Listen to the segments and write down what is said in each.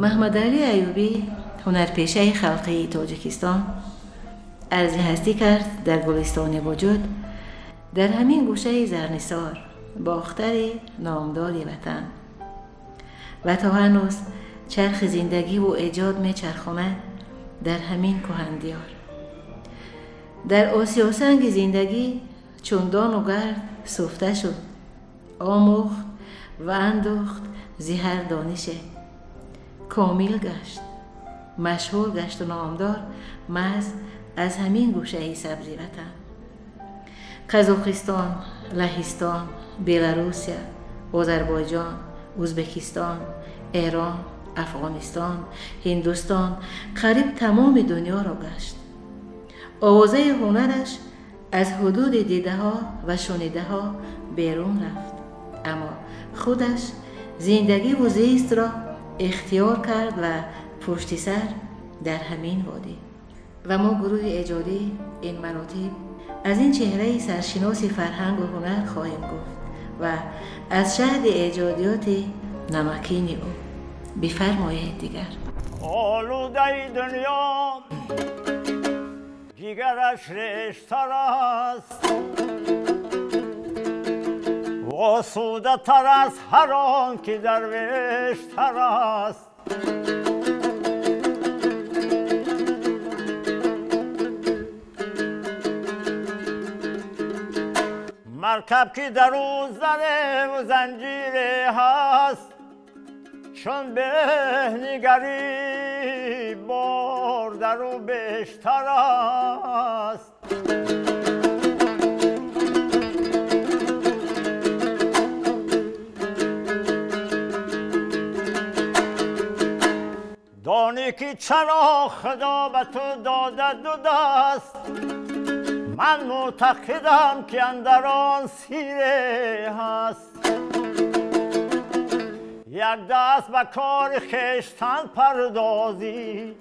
محمد علی ایوبی، هنرپیشه خلقی تاجیکستان، عرض هستی کرد در گلستان وجود، در همین گوشه زرنسار، باختر نامدار وطن. و تا هنوز چرخ زندگی و ایجاد می چرخاند در همین کهندیار. در آسیا سنگ زندگی چندان و گرد سفته شد، آموخت و اندوخت زهر دانشه، کامل گشت، مشهور گشت و نامدار محض از همین گوشه سبزی وطن. قزاقستان، لهستان، بلاروسیا، آذربایجان، ازبکستان، ایران، افغانستان، هندوستان، قریب تمام دنیا را گشت. آوازه هنرش از حدود دیده ها و شنیده ها بیرون رفت، اما خودش زندگی و زیست را اختیار کرد و پشت سر در همین وادی. و ما گروه ایجادی این مراتب از این چهره سرشناس فرهنگ و هنر خواهیم گفت و از شهد ایجادیات نمکین او. بفرمایید دیگر. آلوده دنیا دیگرش ریشتر است، آسوده تر از هر آن که درویشتر است. مرکب که در او زنه و زنجیره هست، چون به نگری بار در او بیشتر است. دانی که چرا خدا به تو داده دو دست، من معتقدم که اندر آن سیره هست. یک دست به کار خویشتن پردازی،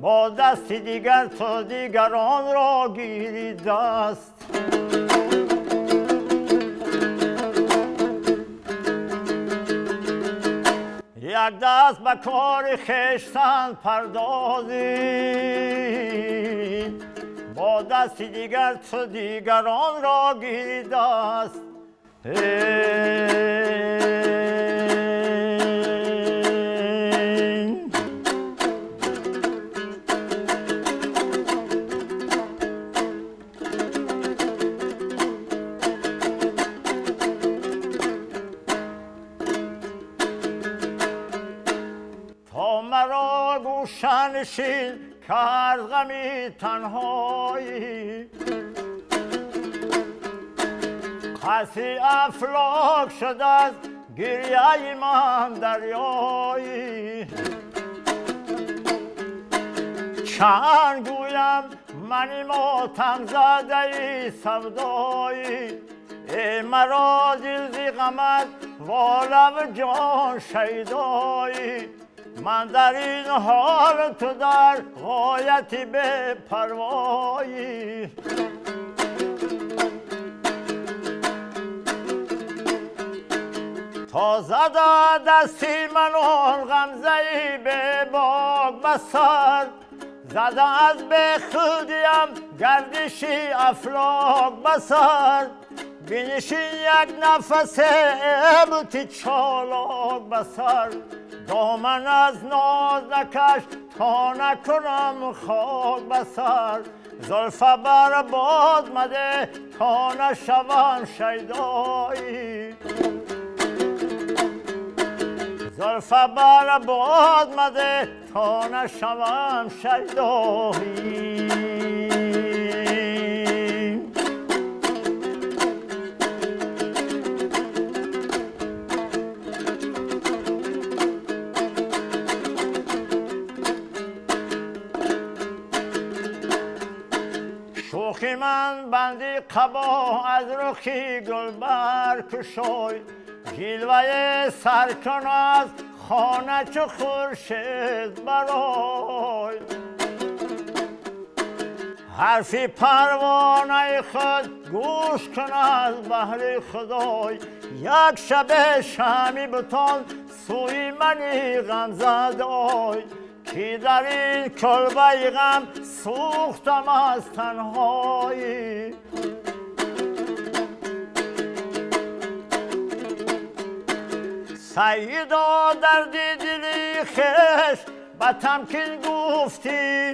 با دست دیگر تو دیگران را گیری دست. یک دست به کار خویشتن پردازی، با دست دیگر تو دیگران را گیری دست. تا مرا گوشنشین کرد غمی تنهایی، قصی افلاک شد از گریه من دریایی. چند گویم منی ماتم زده سودایی، ای مرا دل زی غمت والب جان شیدایی. من در این حال تو در غایتی به پروایی. تا زده دستی من آن غمزهی به باغ بسر، زده از به خودیم گردشی افلاک بسر. بینشین یک نفس ابتی چالاک بسر، دامن از ناز نکش تا نکنم خاک بسر. زلفه بر باد مده تا نشوم شیدایی، زلفه بر باد مده تا نشوم شیدایی. شوخی من بندی قبا از رخی گلبر کشای، جلوه سرکن از خانه چو خورشید برای. حرفی پروانه خود گوش کن از بحر خدای، یک شب شمی بتان سوی منی غم زد آی که در این کلبه غم سوختم از تنهایی. سیدا درد دلی خویش به تمکین گفتی،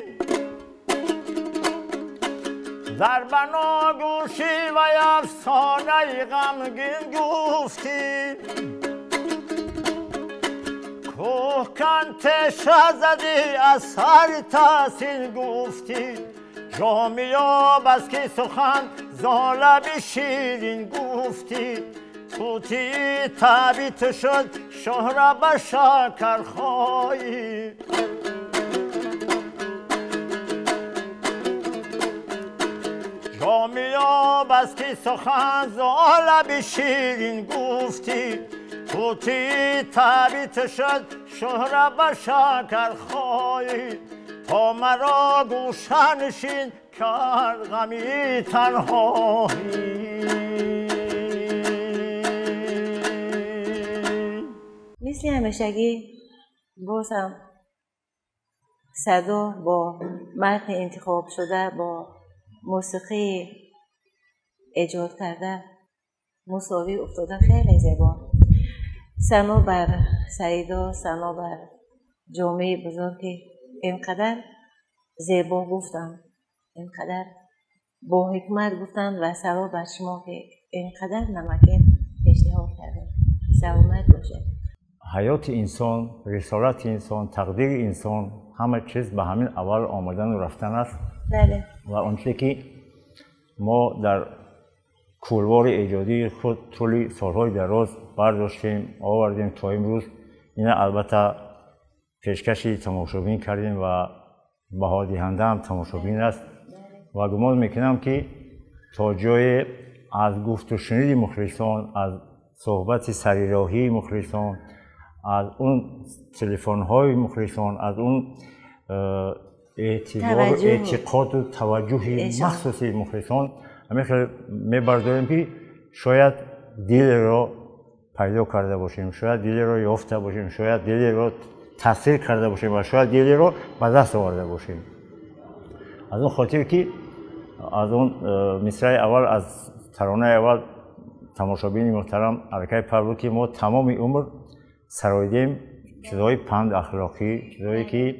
در بناگوشی و افسانه غمگین گفتی. کوهکن شزدی از سر تحسین گفتی، جامیاب از که سخن زالب شیرین گفتی. توتی تبیت شد شهره به شکرخایی. جامیاب از که سخن زالب شیرین گفتی. توتی تبیت شد شهره به شکرخایی. تا مرا گوشنشین کرد غمی تنهایی. مثل همیشگی باز هم صدا با متن انتخاب شده با موسیقی ایجاد کرده مساوی افتاده، خیلی زیبا. ثنا بر سعیدا، ثنا بر جامعه بزرگ که اینقدر زیبا گفتن، اینقدر با حکمت گفتن و سلام بر شما که اینقدر نمکین پیشنهاد کرده. سلامت باشه. حیات انسان، رسالت انسان، تقدیر انسان، همه چیز به همین اول آمدن و رفتن است. بله. و اونچه که ما در کولوار ایجادی خود طول سالهای دراز برداشتیم آوردیم تا امروز، این البته پیشکشی تماشابین کردیم و بها دهنده هم تماشابین است و گمان میکنم که تا جای از گفت و شنید مخلصان، از صحبت سریراهی مخلصان، از اون تلفن های مخلصان، از اون اعتقاد و توجه مخصوصی مخلصان همین میبرداریم که شاید دل را پیدا کرده باشیم، شاید دل را یافته باشیم، شاید دل را تاثیر کرده باشیم و شاید دل را به دست آورده باشیم. از اون خاطر که از اون مصرع اول، از ترانه اول تماشابین محترم الکای پرلو که ما تمام عمر سرایدیم چیزهای پند اخلاقی، چیزهایی که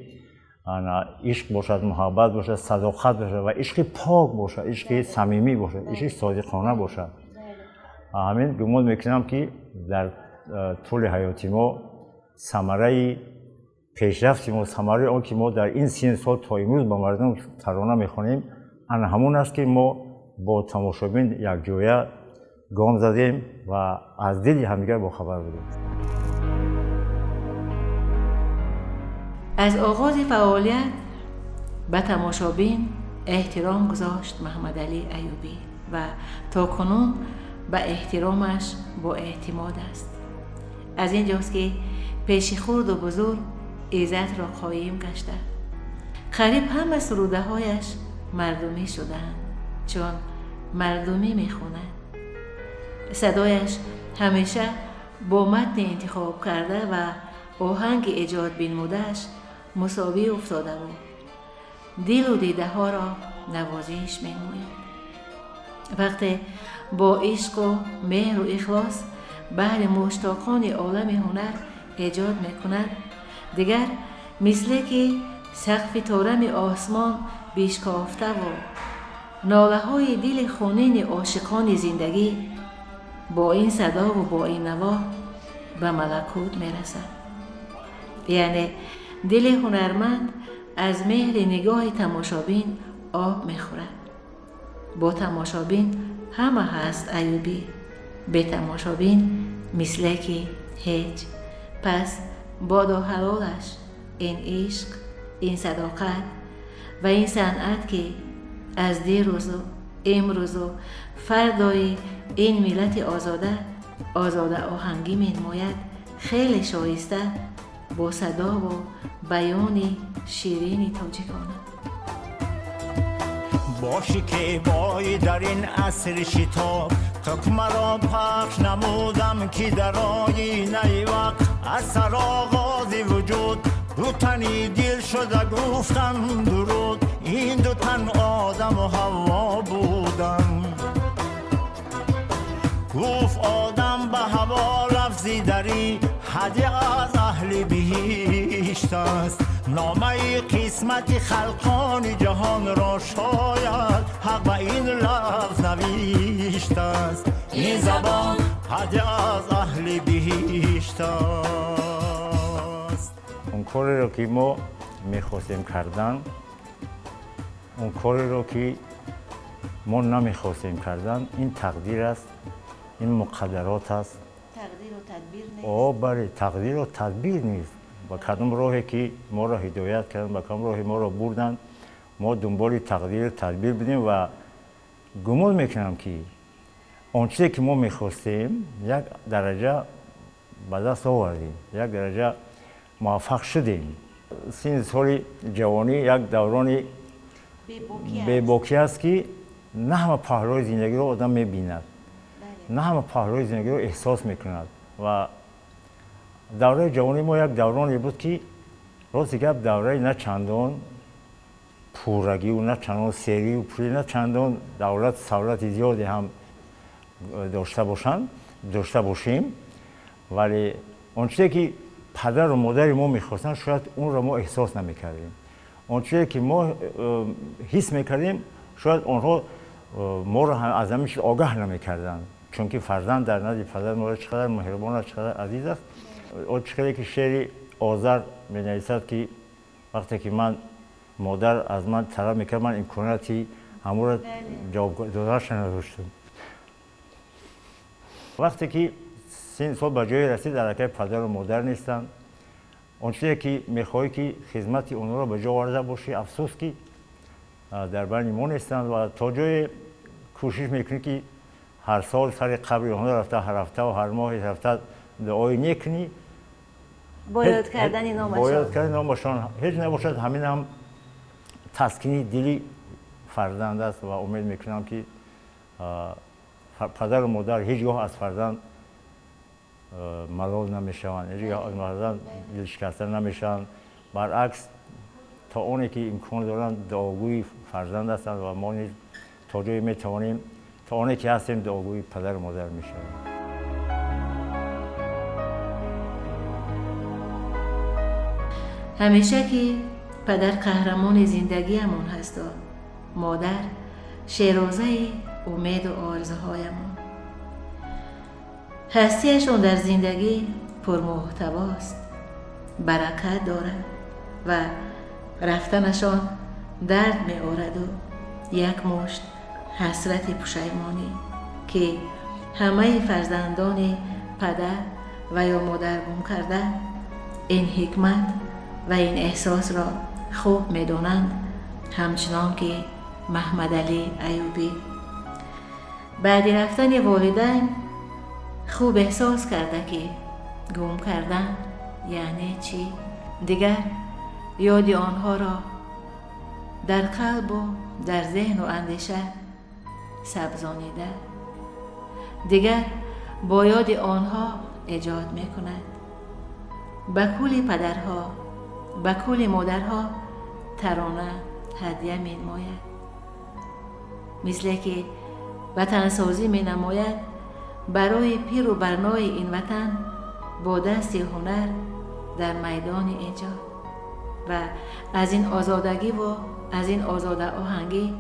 عشق باشد، محبت باشد، صداقت باشد و عشق پاک باشد، عشق صمیمی باشد، عشق صادقانه باشد. همین گمان میکنم که در طول حیاتی ما ثمره پیشرفت ما، ثمره آن که ما در این 30 سال تا امروز به مردم ترانه میخوانیم آن همون است که ما با تماشابین یک جایه گام زدیم و از دل همدیگر با خبر بودیم. از آغاز فعالیت به تماشابین احترام گذاشت محمد علی ایوبی و تا کنون به احترامش با اعتماد است. از اینجاست که پیش خرد و بزرگ عزت را قایم گشته. قریب همه سروده هایش مردمی شدند، چون مردمی میخواند. صدایش همیشه با متن انتخاب کرده و آهنگ ایجاد بنموده‌اش مساوی افتاده بود. دل و دیده ها را نوازش می‌نماید. وقتی با عشق و مهر و اخلاص بهر مشتاقان عالم هنر ایجاد می‌کند، دیگر مثل که سقف تارم آسمان بیشکافته و ناله های دل خونین عاشقان زندگی با این صدا و با این نوا به ملکوت میرسد. یعنی دل هنرمند از مهر نگاه تماشابین آب میخورد. با تماشابین همه هست ایوبی، به تماشابین مثل که هیچ. پس بادا حلالش این عشق، این صداقت و این صنعت که از دیروز و امروز و فردای این ملت آزاده آهنگی می‌نماید، خیلی شایسته با صدا و بیان شیرین تاجیکانه. باشی که بای در این عصر شتاب تک مرا پخش نمودم که در آینه وقت از سر آغاز وجود دو تنی دل شده گفتن درود این دو تن آدم و حوا بودن گفت آدم به هوا لفظی دری هدیه از اهل بهشت است نامه قسمت خلقان جهان را شاید حق به این لفظ نوشته است این زبان هدیه از اهل بهشت است اون کاری رو که ما میخواستیم کردن اون کاری رو که ما نمیخواستیم کردن این تقدیر است این مقدرات است تقدیر و تدبیر نیست بله تقدیر و تدبیر نیست با کدام راهی که ما را هدایت کردن با کدام راهی ما را بردن ما دنبال تقدیر و تدبیر بدیم و گمان میکنم که آن چیزی که ما میخواستیم یک درجه به دست آوردیم یک درجه موفق شدیم سن سال جوانی یک دوران بی‌باکی است که نه همه پهلوی زندگی رو آدم میبیند نه همه پهلوی زندگی رو احساس میکند و دوره جوانی ما یک دورانی بود که راستی گپ دوره نه چندان پورگی و نه چندان سری و پولی نه چندان دولت سهولت زیادی هم داشته باشیم ولی اون چیزی که پدر و مادر ما میخواستن شاید اون را ما احساس نمیکردیم اون چیزی که ما حس میکردیم شاید آنها ما را از همین چیز آگاه نمیکردن چون که فرزند در نزد پدر مادر چقدر مهربان است چقدر عزیز است اون چیزی که شعر آذر می‌نویسد که وقتی که من مادر از من طلب میکرد من امکاناتی همون را جواب دادنش نداشتم وقتی که سن سال به جای رسید حرکت پدر و مادر نیستن اون چیزی که میخواهی که خدمت اونها را به جا آورده باشی افسوس که در بین ما نیستند و تا جای کوشش میکنی که هر سال سر قبر اونها رفته هر هفته و هر ماه رفته دعای میکنی با یاد کردن نامشان هیچ نباشد همین هم تسکینی دلی فرزند است و امید میکنم که پدر و مادر هیچگاه از فرزند ملال نمیشوند هیچگاه از فرزند دل شکسته نمیشوند برعکس تا اونی که امکان دارند دعاگوی فرزند هستند و ما نیز تا جایی میتوانیم تا اونی که هستیم دعاگوی پدر و مادر میشویم همیشه که پدر قهرمان زندگیمون هست و مادر شیرازه امید و آرزوهایمون هستیشون در زندگی پرمحتواست برکت دارد و رفتنشان درد می آورد و یک مشت حسرت پشیمانی که همه فرزندان پدر و یا مادر گم کرده این حکمت و این احساس را خوب می دانند همچنان که محمد علی ایوبی بعد رفتن والدین خوب احساس کرده که گم کردن یعنی چی؟ دیگر یاد آنها را در قلب و در ذهن و اندیشه سبزانیده دیگر با یاد آنها ایجاد می کند به کل پدرها به کل مادرها ترانه هدیه می نماید مثل که وطن سازی می نماید برای پیر و برنای این وطن با دست هنر در میدان ایجاد و از این آزادگی و از این آزاده آهنگی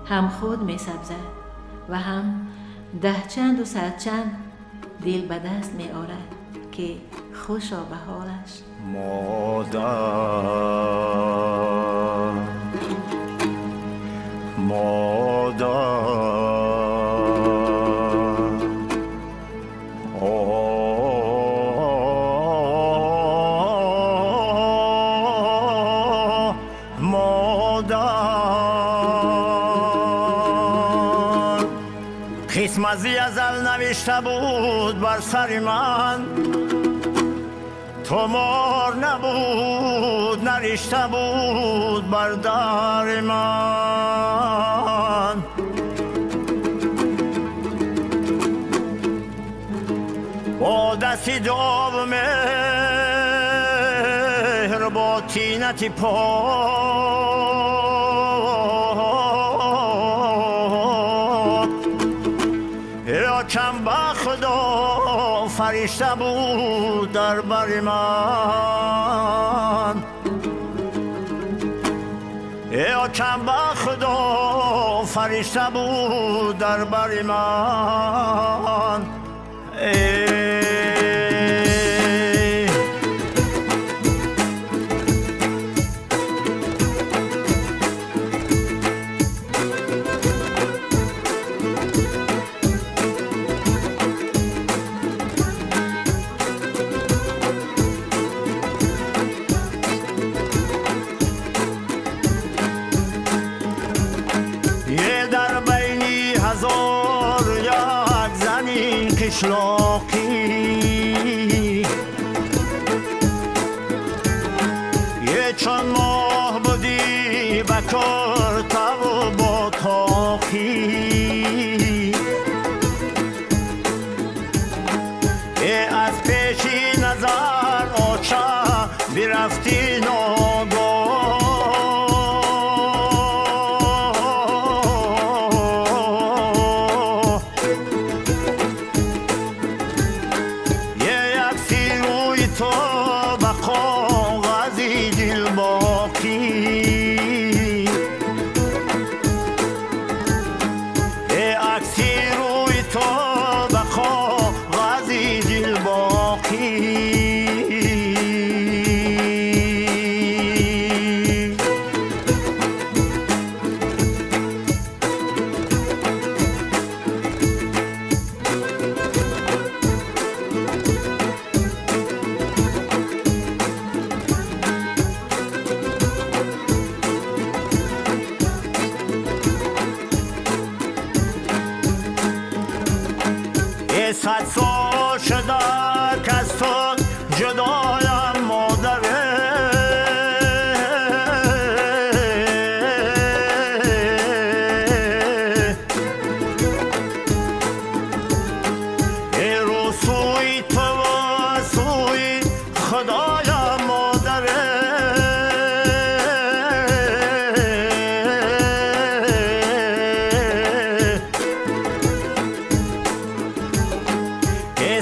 هم خود می سبزد و هم 10 چند و 100 چند دل به دست می آرد که خوشا به حالش قسمتی ازل نوشته بود بر سر من تو مار نبود نرشته بود بر در من با دستی دعا و در باطینت پاک یا کم بخت و فرشته بود در بر من یا کم بخت و فرشته بود در بر من قشلاقی یه چون ماه بودی بکر تو با تاقی از پیشی نظر آچه برفتی ناگاه صد سال شده که از تو جدایم مادره رو سوی تو و سوی خدایم مادره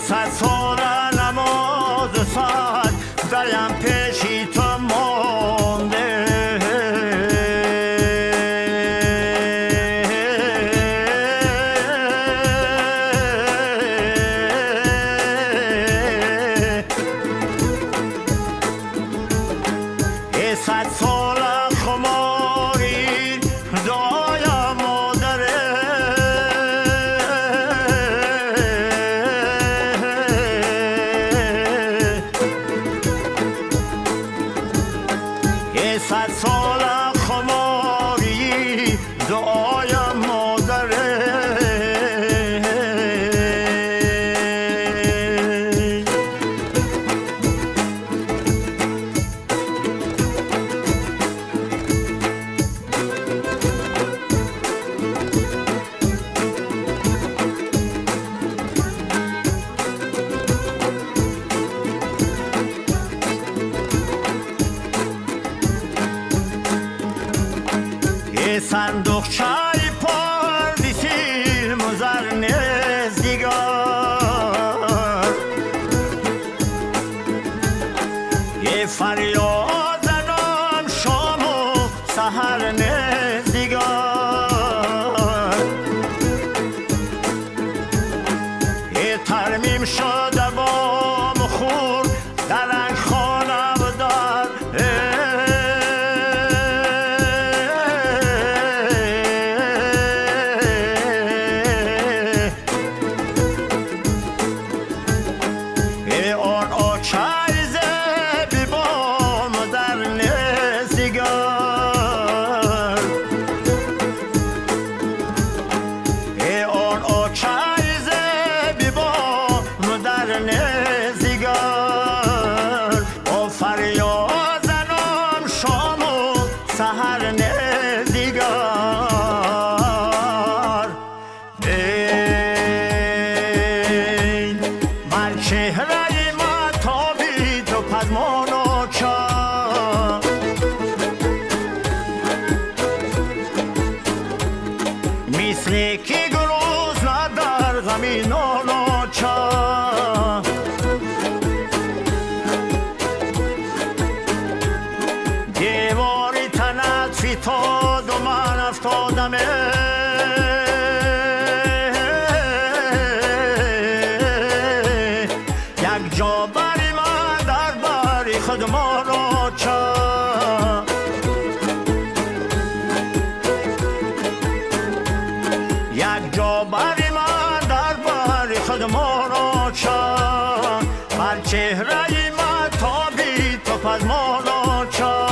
صد سال نماز سال دریم پیشی تو مانده صد سال خماری دایم مادره صد سال خماری دعایم مادره صندوق چای پردیسی مزر نزدیگار یه فریاد زنم شام و سحر نزدیگار یه ترمیم شده با مخور درنگ خانه بدار سحر نزدیگار بر چهره ما تابید و پدمان و چار جا بری من در بری خود ما را چه یک جا بری من در بری خود ما را چه بر چهره من تابی تو پس ما را چه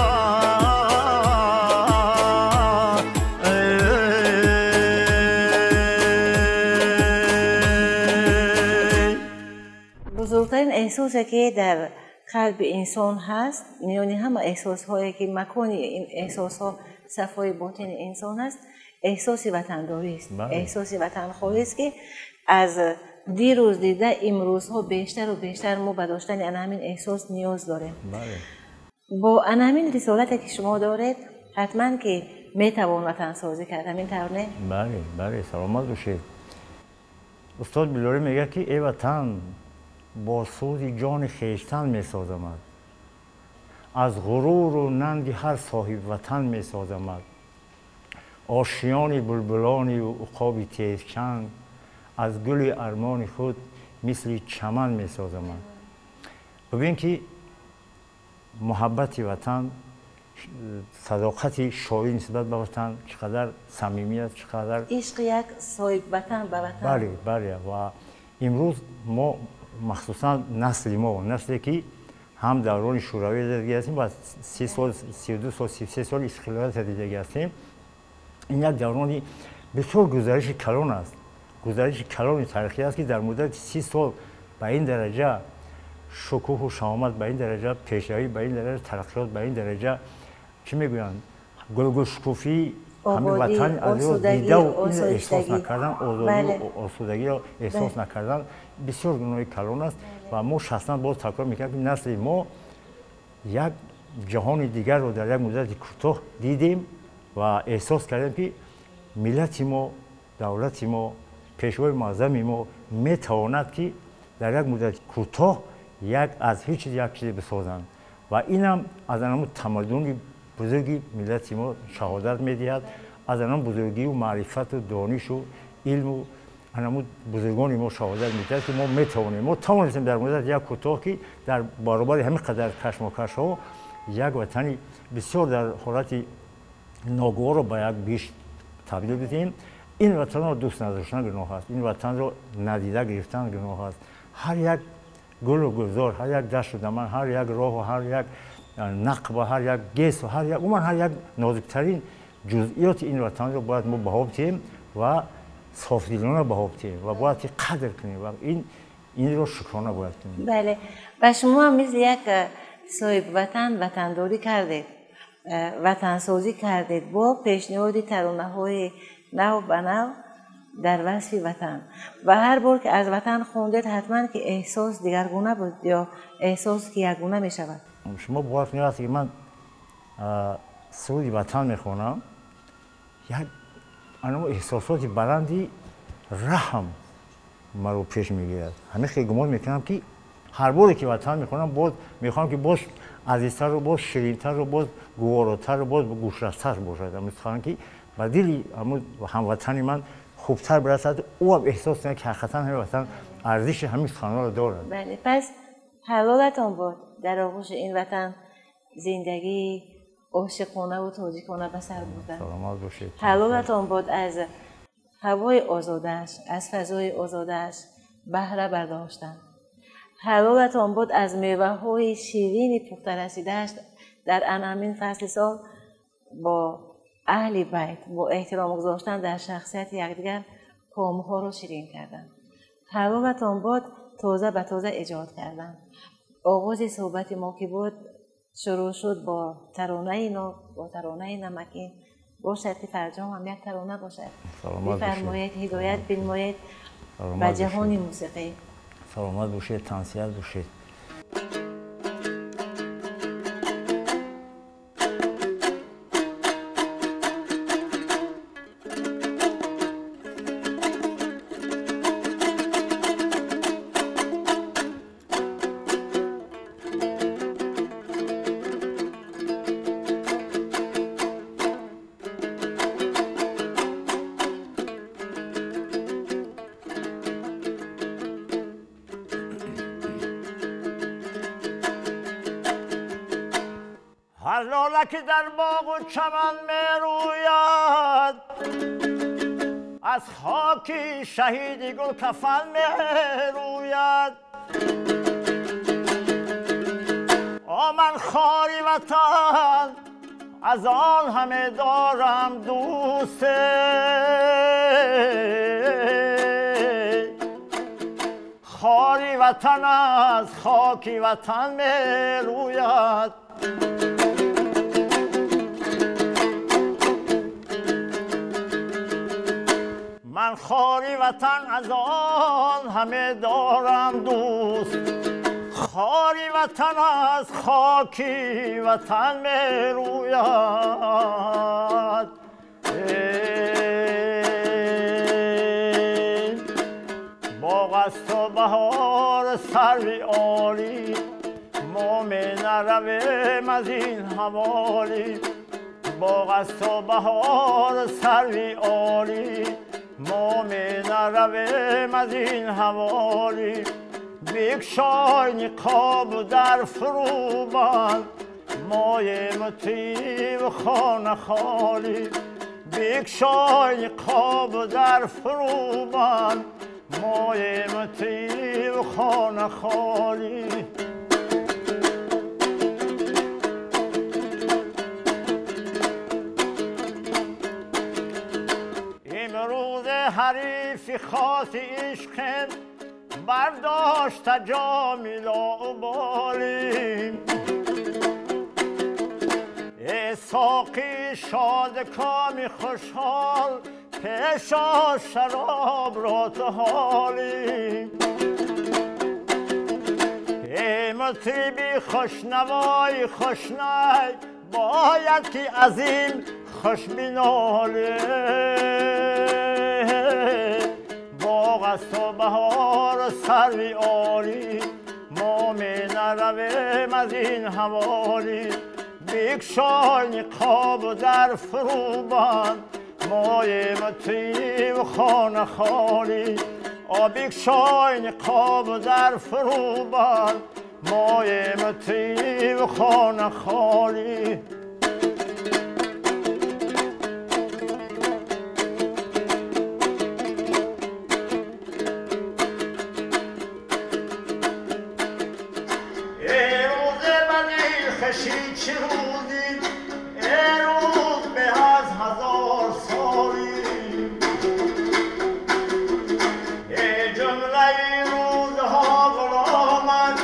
بزرگترین احساسی که در قلب انسان هست میان همه احساس هایی که مکان این احساس ها صفای باطن انسان است احساس وطنداری است. احساس وطنخواهی است که از دیروز دیده امروز ها بیشتر و بیشتر ما به داشتن همین احساس نیاز داریم. با همین رسالتی که شما دارید حتما که میتوان وطن سازی کرد. همین طور نه؟ بله سلامت باشید. استاد بیلاری میگه که ای وطن با سوز جان خویشتن میسازمد، از غرور و ننگ هر صاحب وطن میسازمد، آشیان بلبلانی و عقاب تیزچنگ از گل ارمان خود مثل چمن میسازمد. ببین که محبت وطن، صداقت شاعری نسبت به وطن چقدر صمیمی است، چقدر عشق یک صاحب وطن به وطن. بله و امروز ما مخصوصا نسل ما نسلی که هم دوران شوروی زندگی هستیم و 30 سال 32 سال 33 سال استقلال دیدگی هستیم. این یک دورانی بسیار گزارش کلان است، گزارش کلان تاریخی است که در مدت 30 سال به این درجه شکوه و شهامت، به این درجه پیشروی، به این درجه ترقیات، به این درجه چی میگویند گل شکوفی همه وطن از دیده و این احساس نکردن، آزادی و آسودگی را احساس نکردن بسیار گناه کلان است و ما شخصا باز تکرار میکنم که نسل ما یک جهان دیگر رو در یک مدت کوتاه دیدیم و احساس کردیم که ملت ما، دولت ما، پیشوای معظم ما میتواند که در یک مدت کوتاه از هیچ چیز یک چیز بسازند و اینم از آن تمدن بزرگی ملت ما شهادت میدهد، از آن بزرگی و معرفت و دانش و علم و آن بزرگان ما شهادت میدهد که ما میتوانیم، ما توانستیم در مدت یک کوتاه که در برابر همین قدر کشمکش ها یک وطنی بسیار در حالت ناگوار رو به یک بیش تبدیل بدهیم. این وطن رو دوست نداشتن گناه است، این وطن رو ندیده گرفتن گناه است. هر یک گل و گلزار، هر یک دشت و دمن، هر یک راه و هر یک نقب و هر یک گس و هر یک نازکترین جزئیات این وطن رو باید ما بها بدهیم و صافدلانه بها بدهیم و باید قدر کنیم و این رو شکرانه باید کنیم. بله و شما هم مثل یک صاحب وطنداری کردید، وطن سازی کردید با پیشنهاد ترانه های نو به نو در وصف وطن و هر بار که از وطن خوندید حتما که احساس دیگرگونه بود یا احساس که یکگونه می شود. شما باید نیست که من سرود وطن میخونم یک احساسات بلندی رحم مرا پیش میگیرد. همه خیلی گمان میکنم که هر باری که وطن میخونم باز میخوام که باز عزیزتر و باز شیرینتر و باز گواراتر و باز گوشرستر باشد. میخوام که و دلی هموطنی من خوبتر برسد او هم احساس کنه که حقیقتا همین وطن ارزش همین سخنان رو دارد. بله پس حلالتان باد در آغوش این وطن زندگی عاشقانه و تاجیکانه به سر بردن. سلامت باشید. حلالتان باد از هوای آزادش، از فضای آزادش بهره برداشتن. حلالتان باد از میوه های شیرین پخته رسیده‌اش در همین فصل سال با اهل بیت با احترام گذاشتن در شخصیت یکدیگر کامها رو شیرین کردن. حلالتان باد تازه به تازه ایجاد کردن. آغاز صحبت ما که بود شروع شد با ترانه نمکین باشد که فرجام هم یک ترانه باشد. بفرمایید هدایت بنمایید به جهان موسیقی. سلامت باشید، تنسیت باشید. هر لاله که در باغ و چمن میروید از خاکی شهیدی گل کفن میروید من خاری وطن از آن همه دارم دوست خاری وطن از خاکی وطن میروید من خاری وطن از آن همه دارم دوست خاری وطن از خاکی وطن میروید باغ است و بهار سروی عالی ما می نرویم از این حوالی باغ است و بهار سروی عالی ما می نرویم از این حوالی بکشای نقاب در فروبند مای مطیب خانه خالی بکشای نقاب در فروبند مای مطیب خانه خالی امروز حریف خاص عشق برداشت جام لاابالی ای ساقی شادکامی خوشحال پیشا شراب را تو حالی ای مطربی خوشنوای خوشنای باید که از این خوش بنالی باغ است و بهار سروی عالی ما می نرویم از این حوالی بکشای نقاب در فروبند مای مطیب خانه خالی بکشای نقاب در فروبند مای مطیب خانه خالی خشی چه روزی ای روز به از 1000 سالی ای جمله روزها غلامند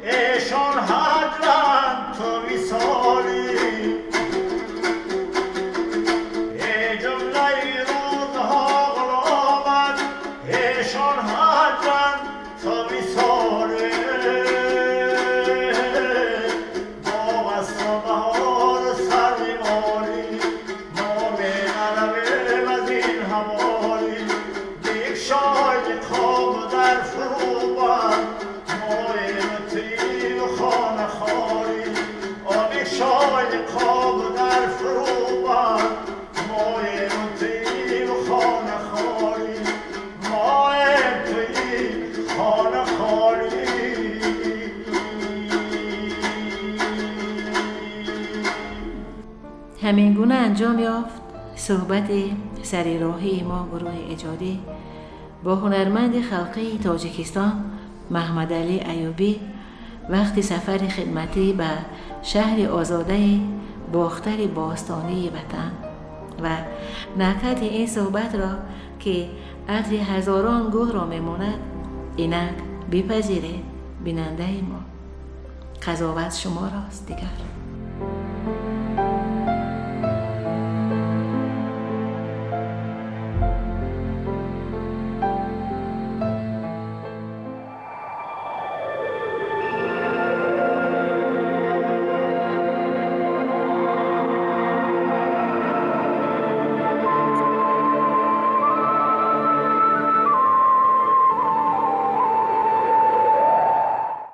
ایشان هجرند تو وصالی ای جمله روزها غلامند ایشان هجرند تو وصالی همین گونه انجام یافت صحبت سر راهی ما گروه ایجادی با هنرمند خلقی تاجیکستان محمد علی ایوبی وقتی سفر خدمتی به شهر آزاده باختر باستانی وطن و نکهت این صحبت را که عطر هزاران گل را میماند اینک بپذیره بیننده ما قضاوت شما راست دیگر.